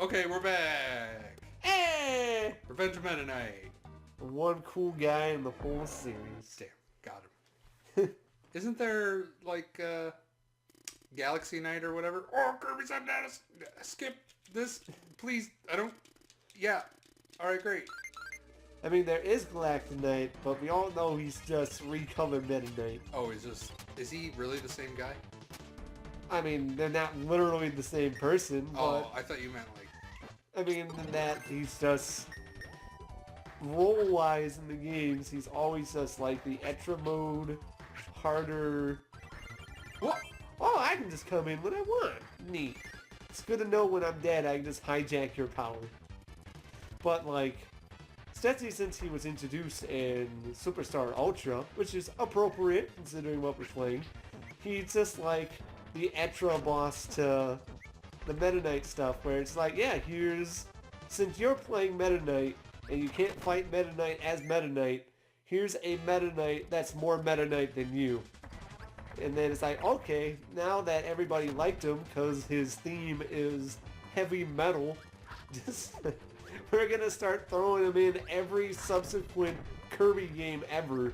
Okay, we're back. Hey! Revenge of Meta Knight. One cool guy in the whole series. Damn, got him. Isn't there, like, Galaxy Knight or whatever? Oh, Kirby said that. Skip this, please. I don't... Yeah. Alright, great. I mean, there is Galactic Knight, but we all know he's just recolored Meta Knight. Oh, is he really the same guy? I mean, they're not literally the same person, but... Oh, I thought you meant, like... I mean, in that he's just... Role-wise in the games, he's always just like the Etra mode, harder... What? Oh, I can just come in when I want. Neat. It's good to know when I'm dead, I can just hijack your power. But, like... Especially since he was introduced in Superstar Ultra, which is appropriate considering what we're playing. He's just like the Etra boss to the Meta Knight stuff, where it's like, yeah, since you're playing Meta Knight and you can't fight Meta Knight as Meta Knight, here's a Meta Knight that's more Meta Knight than you. And then it's like, okay, now that everybody liked him because his theme is heavy metal, just... We're gonna start throwing him in every subsequent Kirby game ever.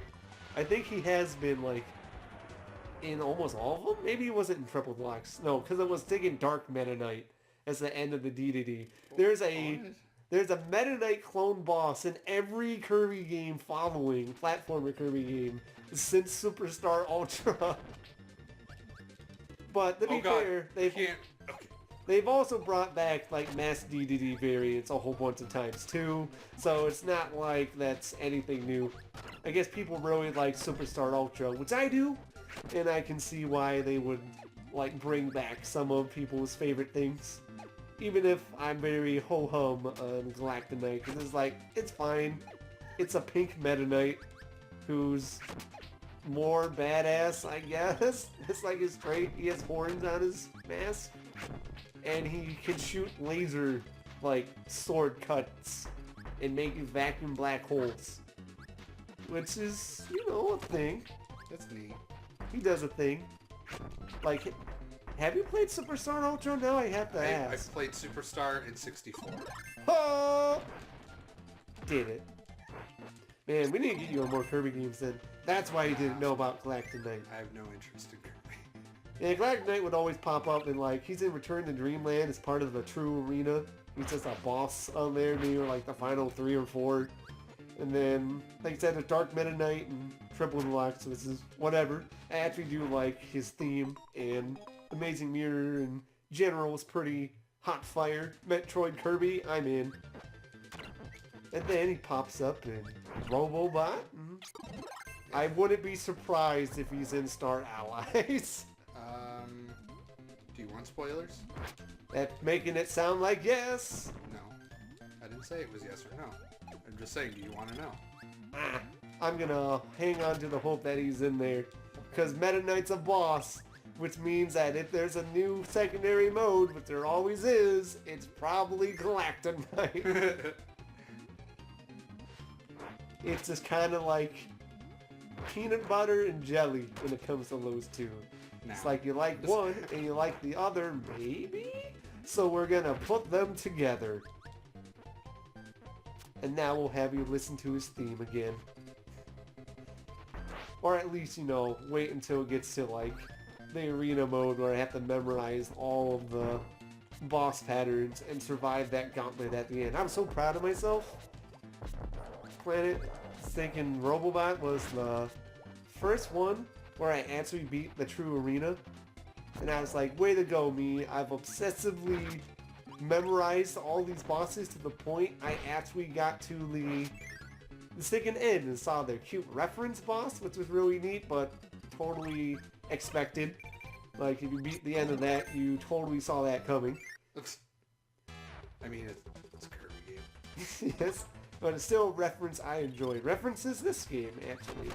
I think he has been, like, in almost all of them? Maybe he wasn't in Triple Deluxe. No, because it was taking Dark Meta Knight as the end of the DDD. There's a Meta Knight clone boss in every Kirby game following, platformer Kirby game, since Superstar Ultra. But to be fair, they've also brought back, like, mass DDD variants a whole bunch of times, too. So it's not like that's anything new. I guess people really like Superstar Ultra, which I do. And I can see why they would, like, bring back some of people's favorite things. Even if I'm very ho-hum on Galactic Knight. Because it's like, it's fine. It's a pink Meta Knight who's more badass, I guess. It's like his trait. He has horns on his mask. And he can shoot laser, like, sword cuts and make vacuum black holes. Which is, you know, a thing. That's neat. He does a thing. Like, have you played Superstar Ultra? Now I have to ask. I've played Superstar in 64. Oh! Did it. Man, we need to get you on more Kirby games then. That's why you didn't know about Galactic Knight. I have no interest in Kirby. Yeah, Galactic Knight would always pop up and, like, he's in Return to Dreamland as part of the True Arena. He's just a boss on there, maybe like the final 3 or 4. And then, like I said, there's Dark Meta Knight and Triple Deluxe, which is whatever. I actually do like his theme, and Amazing Mirror in general is pretty hot fire. Metroid Kirby, I'm in. And then he pops up in Robobot. I wouldn't be surprised if he's in Star Allies. Do you want spoilers? That's making it sound like yes. No. I didn't say it was yes or no. I'm just saying, do you want to know? I'm gonna hang on to the hope that he's in there. Because Meta Knight's a boss, which means that if there's a new secondary mode, which there always is, it's probably Galactic Knight. It's just kind of like peanut butter and jelly when it comes to those two. It's like you like one and you like the other, maybe? So we're gonna put them together. And now we'll have you listen to his theme again. Or at least, you know, wait until it gets to, like, the arena mode where I have to memorize all of the boss patterns and survive that gauntlet at the end. I'm so proud of myself. Planet thinking Robobot was the first one where I actually beat the true arena. And I was like, way to go, me. I've obsessively memorized all these bosses to the point I actually got to the second end and saw their cute reference boss, which was really neat, but totally expected. Like, if you beat the end of that, you totally saw that coming. I mean, it's a Kirby game. Yes, but it's still a reference I enjoy. References this game, actually.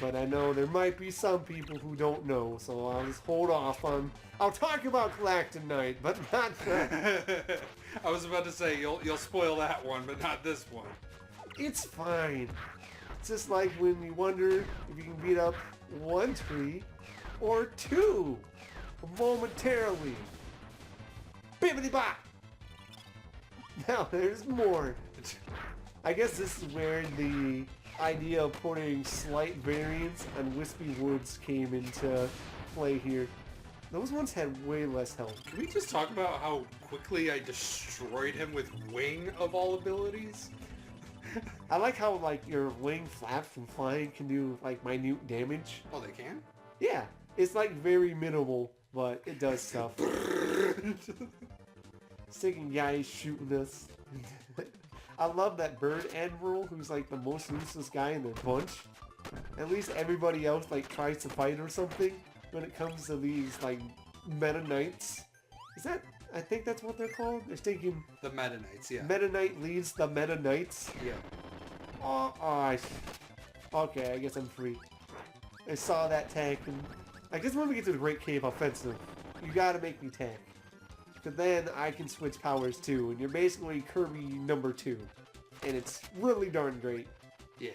But I know there might be some people who don't know, so I'll just hold off on... I'll talk about Galactic Knight, but not... I was about to say, you'll spoil that one, but not this one. It's fine. It's just like when you wonder if you can beat up one tree or two momentarily. Bibbidi bop! Now there's more. I guess this is where the idea of putting slight variance on Wispy Woods came into play here. Those ones had way less health. Can we just talk about how quickly I destroyed him with wing of all abilities? I like how like your wing flaps from flying can do like minute damage. Oh, they can? Yeah, it's like very minimal, but it does stuff. Sticking guys shooting us. I love that Bird Admiral, who's like the most useless guy in the bunch. At least everybody else like tries to fight or something when it comes to these like Meta Knights. Is that? I think that's what they're called. They're thinking the Meta Knights, yeah. Meta Knight leads the Meta Knights. Yeah. Okay, I guess I'm free. I saw that tank, and I guess when we get to the Great Cave Offensive, you gotta make me tank. Because then I can switch powers too, and you're basically Kirby number 2. And it's really darn great. Yeah.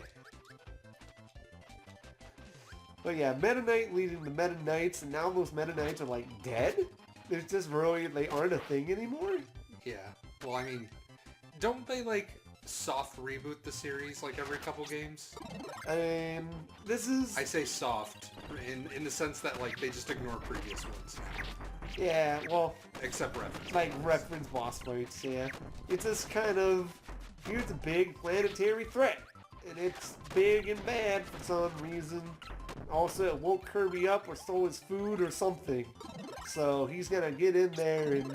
But yeah, Meta Knight leading the Meta Knights, and now those Meta Knights are like dead? There's just really, they aren't a thing anymore? Yeah. Well, I mean, don't they like soft reboot the series like every couple games? This is... I say soft in the sense that like they just ignore previous ones now. Yeah, well... Except reference. Like reference boss fights, yeah. It's just kind of... Here's a big planetary threat. And it's big and bad for some reason. Also, it woke Kirby up or stole his food or something. So he's gonna get in there and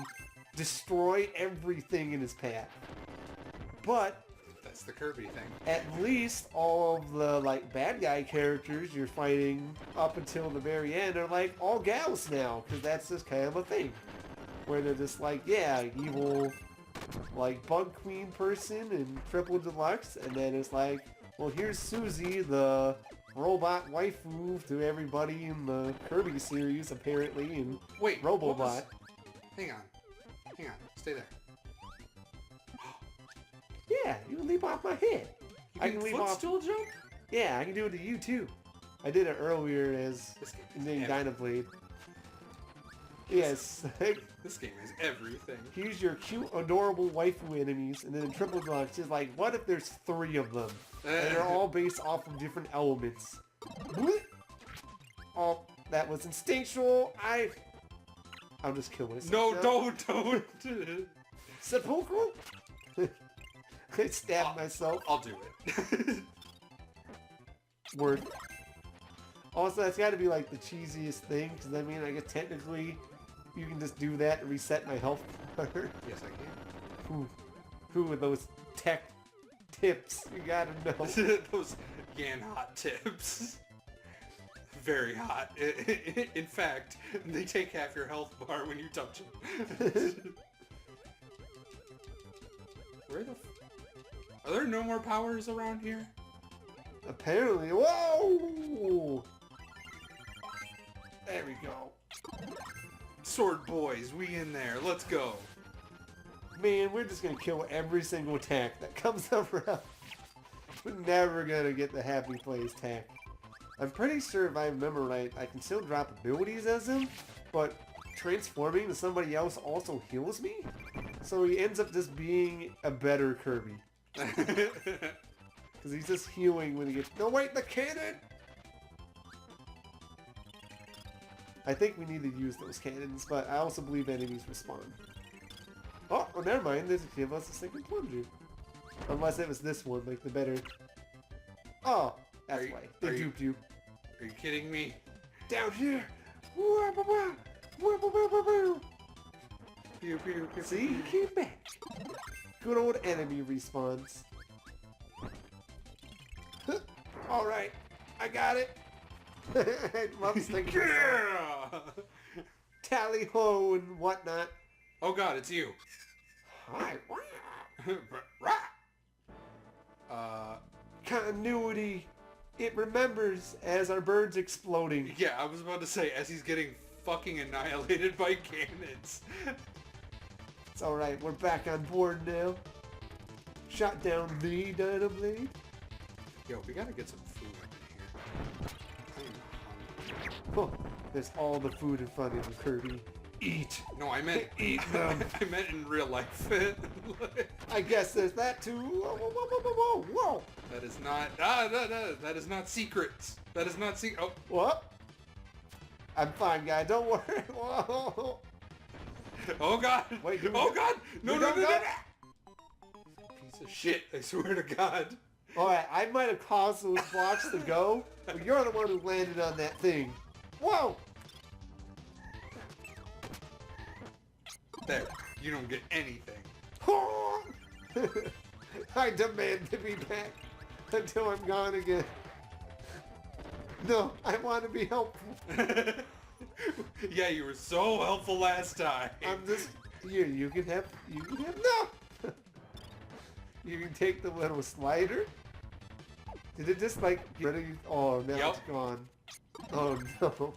destroy everything in his path. But... That's the Kirby thing. At least all of the like bad guy characters you're fighting up until the very end are like all gals now, because that's just kind of a thing. Where they're just like, yeah, evil like Bug Queen person and Triple Deluxe, and then it's like, well, here's Susie, the robot waifu to everybody in the Kirby series apparently, and wait, Robobot. Hang on, stay there. Yeah, you can leap off my head. You can footstool jump? Yeah, I can do it to you too. I did it earlier as in Dynablade. Yes. This game is everything. Here's your cute, adorable waifu enemies, and then Triple Deluxe is like, what if there's 3 of them? And they're all based off of different elements. Oh, that was instinctual. I'll just kill myself. No, don't. Sepulchral? I stabbed myself. I'll do it. Word. Also, that's got to be like the cheesiest thing, because I mean, I guess technically you can just do that and reset my health bar. Yes, I can. Who are those tech tips? You gotta know. Those Gan hot tips. Very hot. In fact, they take half your health bar when you touch them. Where the are there no more powers around here? Apparently. Whoa! There we go. Sword boys, we in there. Let's go. Man, we're just gonna kill every single attack that comes around. We're never gonna get the happy place attack. I'm pretty sure if I remember right, I can still drop abilities as him, but transforming to somebody else also heals me? So he ends up just being a better Kirby. Because he's just healing when he gets... No, wait, the cannon! I think we need to use those cannons, but I also believe enemies respawn. Oh, never mind. This will give us a second plunger. Unless it was this one, like the better... Oh, that's why. They duped you. Are you kidding me? Down here! See, he came back. Good old enemy respawns. Alright, I got it. Yeah! Tally ho and whatnot. Oh god, it's you. Hi. Continuity. It remembers as our bird's exploding. Yeah, I was about to say, as he's getting fucking annihilated by cannons. It's alright, we're back on board now. Shot down the Dynablade. Yo, we gotta get some food up in here. Oh, there's all the food in front of you, Kirby. eat. No, I meant Eat them. I meant in real life. I guess there's that too. Whoa, whoa, whoa, whoa, whoa, whoa. That is not. That is not secrets. That is not secret. Oh, What? I'm fine, guy. Don't worry. Whoa. oh God. Wait, do we oh go- God. No, we no, don't no, no, go- no. Piece of shit. I swear to God. Alright, I might have caused those blocks to go, but you're the one who landed on that thing. Whoa! There. You don't get anything. I demand to be back until I'm gone again. No, I want to be helpful. Yeah, you were so helpful last time. I'm just here. You can have no. You can take the little slider. Did it just like get rid of you? Oh, now Yep. it's gone. Oh no.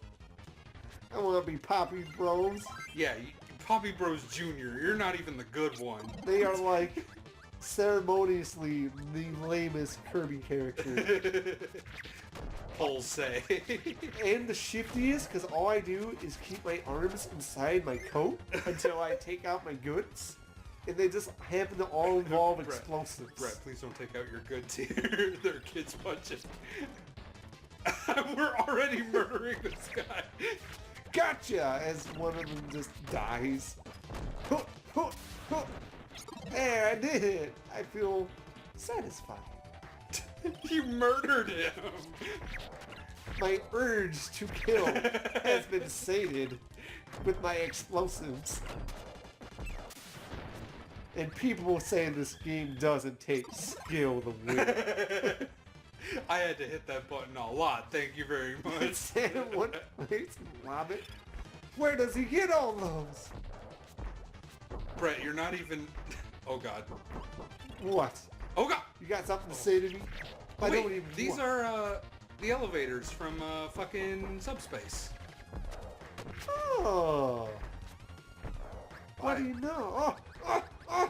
I want to be Poppy Bros. Yeah, Poppy Bros Jr. You're not even the good one. They are like ceremoniously the lamest Kirby character. I'll say. And the shiftiest, because all I do is keep my arms inside my coat until I take out my goods. And they just happen to all involve Brett, explosives. Brett, please don't take out your goods here. They're kids punching. We're already murdering this guy. Gotcha! As one of them just dies. There, I did it! I feel satisfied. You murdered him. My urge to kill has been sated with my explosives. And people saying this game doesn't take skill to win. I had to hit that button a lot. Thank you very much. Stand in one place and lob it. Where does he get all those? Brett, you're not even... Oh God. What? Oh God. You got something to say to me? I Wait, don't even these want- are the elevators from fucking Subspace. Oh. What do you know? Oh.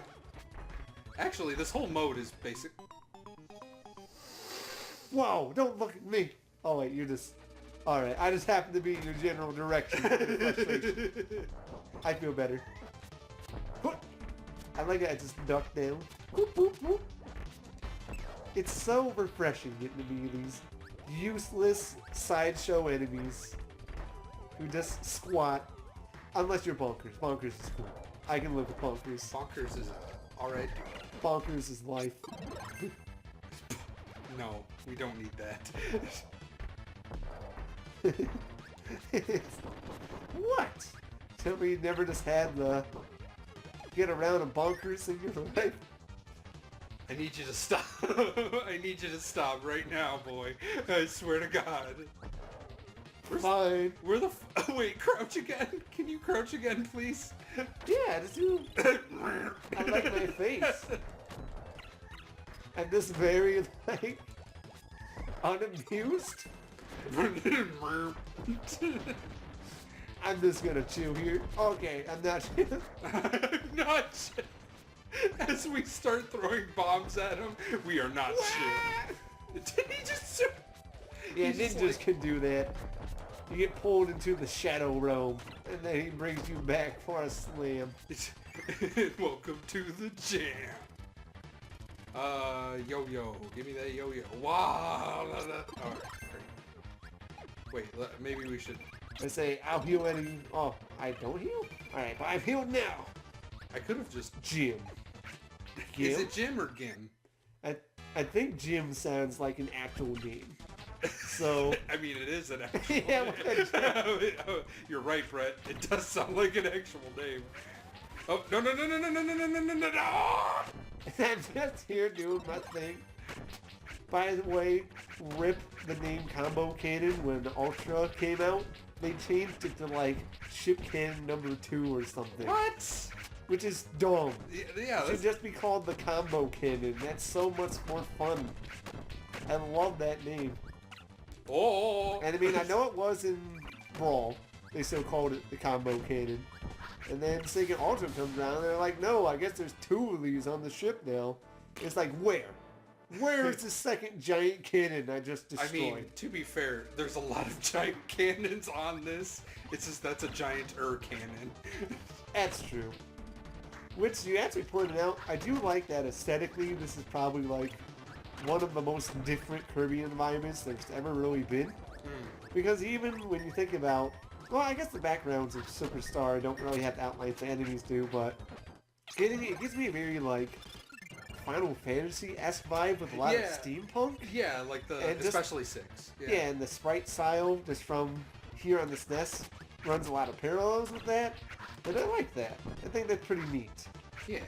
Actually, this whole mode is basic. Whoa, don't look at me. Oh wait, you're just... Alright, I just happen to be in your general direction. I feel better. I like that I just duck down. Whoop, whoop, whoop. It's so refreshing getting to be these useless sideshow enemies who just squat. Unless you're Bonkers. Bonkers is cool. I can live with Bonkers. Bonkers is alright. Bonkers is life. No, we don't need that. What? Tell me you never just had the get around and Bonkers in your life? I need you to stop. I need you to stop right now, boy. I swear to God. Fine. Where the wait, crouch again. Can you crouch again, please? Yeah, just do. I like my face. I'm just very, like, unamused. I'm just gonna chill here. Okay, I'm not chill. I'm not shit. As we start throwing bombs at him, we are not shit. Did he just... Yeah, He's just ninjas can do that. You get pulled into the shadow realm, and then he brings you back for a slam. Welcome to the jam. Yo-yo. Give me that yo-yo. Wow. Alright, great. Wait, maybe we should... I say, I'll heal any... Oh, I don't heal? Alright, but I'm healed now. I could have just... Jim. Is it Jim or Gim? I think Jim sounds like an actual name. So... I mean, it is an actual Yeah, name. You're right, Brett. It does sound like an actual name. Oh, no, no, no, no, no, no, no, no, no, no, no, no! I'm just here doing my thing. By the way, rip the name Combo Cannon when Ultra came out. They changed it to like Ship Cannon number 2 or something. What? Which is dumb. Yeah, It should just be called the Combo Cannon. That's so much more fun. I love that name. Oh! And I mean, I know it was in Brawl. They still called it the Combo Cannon. And then Sega Ultra comes around and they're like, no, I guess there's 2 of these on the ship now. It's like, where? Where's the second giant cannon I just destroyed? I mean, to be fair, there's a lot of giant cannons on this. It's just that's a giant cannon. That's true. Which you actually pointed out, I do like that aesthetically. This is probably like one of the most different Kirby environments there's ever really been. Because even when you think about, well, I guess the backgrounds of Superstar don't really have the outlines the enemies do, but it gives me a very like Final Fantasy-esque vibe with a lot of steampunk. Yeah, like especially 6. Yeah, and the sprite style just from here on this NES runs a lot of parallels with that. And I like that. I think that's pretty neat. Yeah.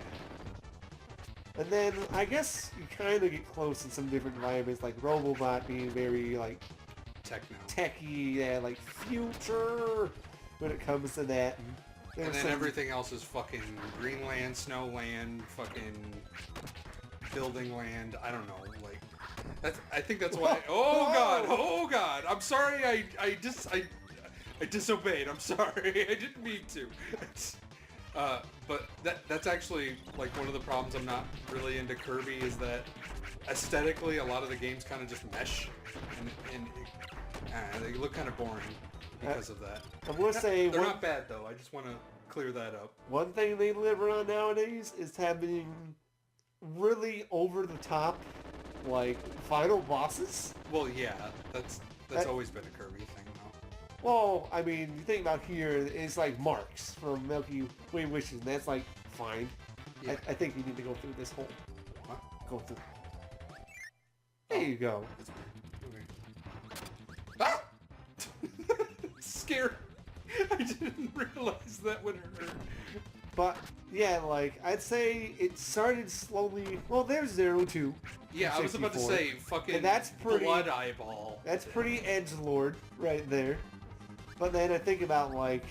And then I guess you kind of get close in some different environments, like Robobot being very like techy, yeah, like future when it comes to that. And then everything else is fucking Greenland, Snowland, fucking Building Land. I don't know, like I think that's why. Oh god! I'm sorry. I disobeyed. I'm sorry. I didn't mean to. But that's actually like one of the problems I'm not really into Kirby is that aesthetically a lot of the games kind of just mesh and they look kind of boring because of that. I will say they're not bad though. I just want to clear that up. One thing they deliver on nowadays is having really over the top like final bosses. Well, yeah, that's always been a Kirby thing. Well, I mean, you think about here, it's like Marks from Milky Way Wishes, and that's like fine. Yeah. I think you need to go through this hole. What? Go through. There you go. Okay. Ah! Scared. I didn't realize that would hurt. But yeah, like I'd say it started slowly. Well, there's 0-2. Yeah, I was about to say fucking. And that's pretty blood eyeball. That's pretty edgelord right there. But then I think about, like,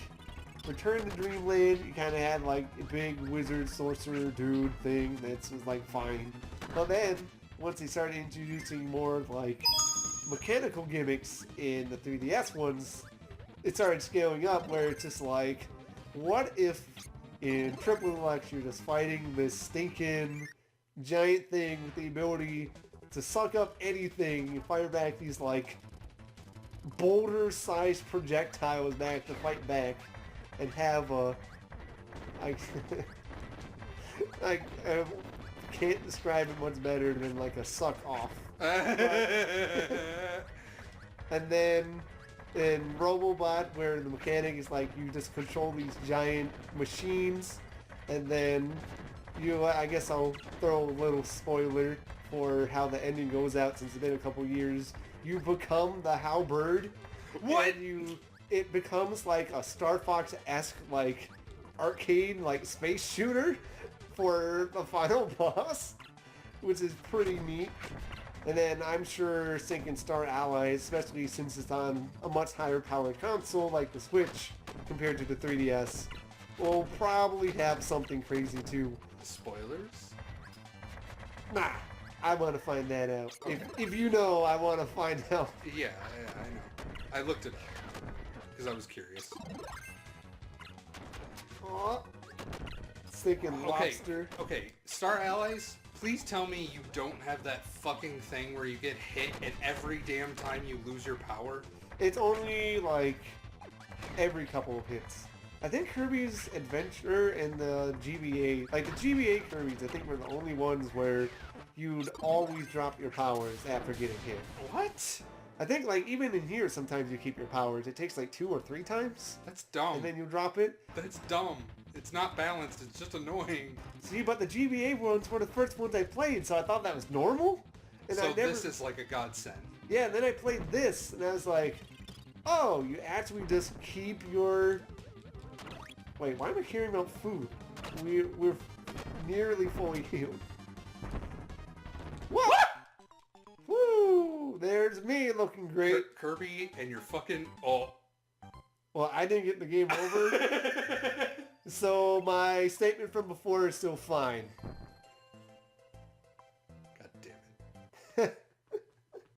Return to Dreamland, you kind of had, like, a big wizard, sorcerer, dude thing that's was, like, fine. But then, once they started introducing more, like, mechanical gimmicks in the 3DS ones, it started scaling up where it's just like, what if in Triple Deluxe you're just fighting this stinking giant thing with the ability to suck up anything and fire back these, like, boulder-sized projectiles back to fight back, and have a... I can't describe it much better than like a suck-off. And then in Robobot, where the mechanic is like you just control these giant machines, and then you, I guess I'll throw a little spoiler for how the ending goes out since it's been a couple years. You become the Howbird. What? And it becomes like a Star Fox-esque like arcade like space shooter for the final boss, which is pretty neat. And then I'm sure Sinking Star Allies, especially since it's on a much higher powered console like the Switch compared to the 3DS, will probably have something crazy too. Spoilers? Nah. I want to find that out. Okay. If you know, I want to find out. Yeah, I know. I looked it up because I was curious. Aw. Thinking lobster. Okay, Star Allies, please tell me you don't have that fucking thing where you get hit and every damn time you lose your power. It's only like every couple of hits. I think Kirby's Adventure and the GBA, like the GBA Kirby's, I think were the only ones where you'd always drop your powers after getting hit. What? I think like even in here sometimes you keep your powers. It takes like 2 or 3 times. That's dumb. And then you drop it. That's dumb. It's not balanced. It's just annoying. See, but the GBA ones were the first ones I played, so I thought that was normal. And so this is like a godsend. Yeah, and then I played this, and I was like, oh, you actually just keep your... Wait, why am I hearing about food? We're nearly fully healed. What? Woo! There's me looking great. Kirby and your fucking... Oh. Well, I didn't get the game over. So my statement from before is still fine.